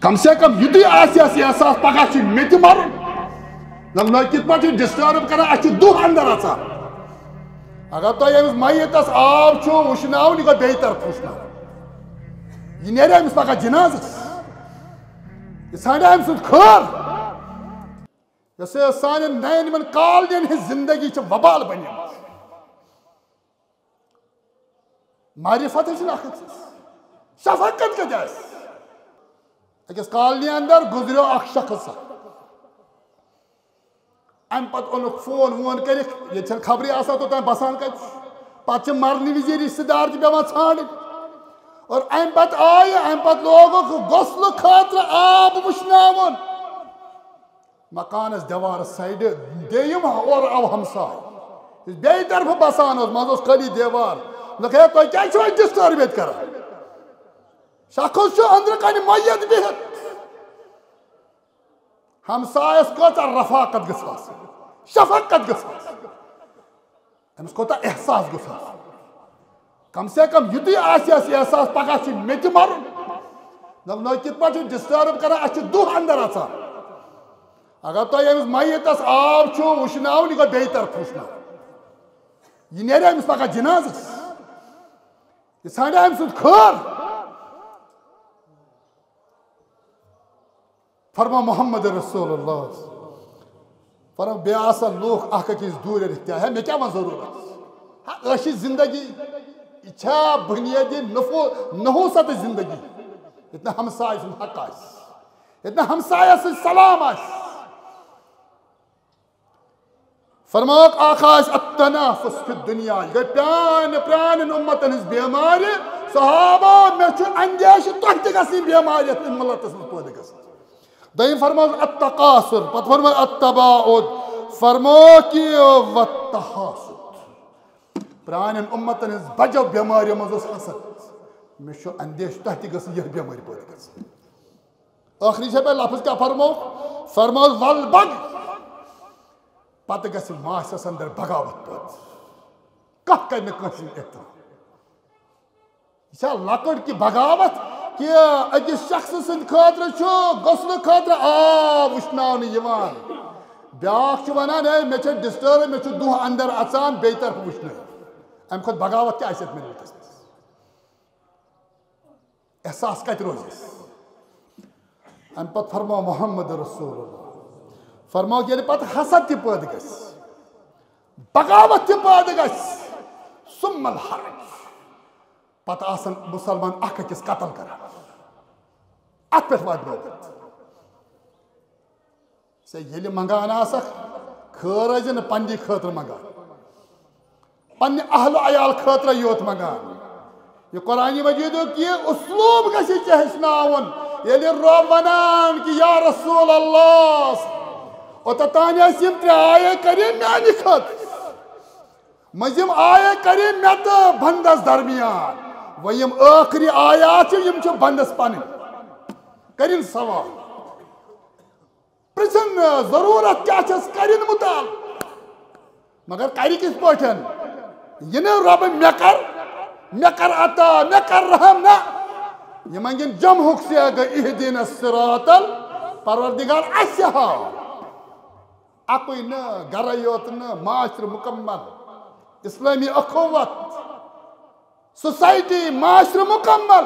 कम से कम युद्ध एहसास पगह मे मरुन न कित पे डिस्टर्ब कर दुह अंदर अचा अगर तुम अमिस मैतस आब वुशनावन यह गो बे तरफ वुशना यह नेर अमिस पगह जनाजस यह साना अम सुद खर सान नयन कालन हज जिंदगी वबाल बन मारिफत शफकत कत अकिस कॉलोनी अंदर गुजरो अख शख्स अम पे ओनुक फोन वोन कर खबरें आसान तो बसान कत पे मरने विज रिश्तेदार पेवान ान और अम पे आय अम पे लोग गसल खतर आब वुशनावन मकानस दीवार साइड देम और आव हमसाय बे तरफ बसान मज खाली दीवार है तुम क्या डिस्टर्ब कर शख्स अंदर कन मैत बिहत हमसायस कत रफाकत गस शफकत गस अमिस कोत एहसास गस कम से कम युद्ध एहसास पगह मे मरुन न कित पे डिस्टर्ब कर दुह अंदर अचा अगर तुम अमिस मैतस आब वुशनावन यह गो बे तरफ वुशना यह नेर अमिस पगह जनाजस यह साना अम सुद खर फरमा मोहम्मद रसूलुल्लाह फरमा बे लूख अकिस दूर क्या है मे क्या वो जरूरत ऐसी जिंदगी इच्छा बुनियादी नहुसत जिंदगी इतना हमसाय हक इतना हमसाय सलाम फरमाक आकाश अतनाफुस फि दुनिया गई प्रान प्रान उम्मतन हज बेमार सहाबा मे अंदेश तुह ती बेमार मिलतस पैदा ग दम फरमा अतकासुर पे फरमा अतबाउद फरमो कि वतहासुद प्रान उम्मतन हज बजो बेमारियों मज हसद मे अंदेश तुह ती यह बेमारी पैदा ग आखिरी पे लफ्ज क्या फरमो फरमो वल बग पत गस माशस अंदर बगावत कह कर एहतराम यह लकड़ की बगावत कि अकिस शख्स सद खतर गसल खतर आब वुशनावन ब्याख वनान है मे डिस्टर्ब मे दुह अंदर अचान बे तरफ वुशन अम खुद बगावत क्या मे एहसास कत रोज अम पे फरमा मोहम्मद रसूलुल्लाह फरमाओ ये पे हसद तद गस बगावत तद गस सुम्मल हरज पत आसन मुसलमान अकिस कतल कर अत पे वात नौबत से मंगान खर न पन्नी खतर मंगान पन्ने अहल अयाल खतर योत मंगान यह कुरान मजीद यह उसलूब गि हेचनावन रब वनान कि या रसूल अल्लाह ओतान त्रे आय कर मानि खत मजिम आय कर मे तो बंदस दरमियान वम आखिरी आयात बंदस पन कर सवाल पृछन जरूरत क्या कर मुताल मगर कर किस पे यह रब मे कर अता मे कर रहम ना यह मंगन जमहुक से इहदिन सिरातल परवरदिगार अस हाव अकुई न गर योत न माशर मुकम्मल इस्लामी अखुवत सोसाइटी माशर मुकम्मल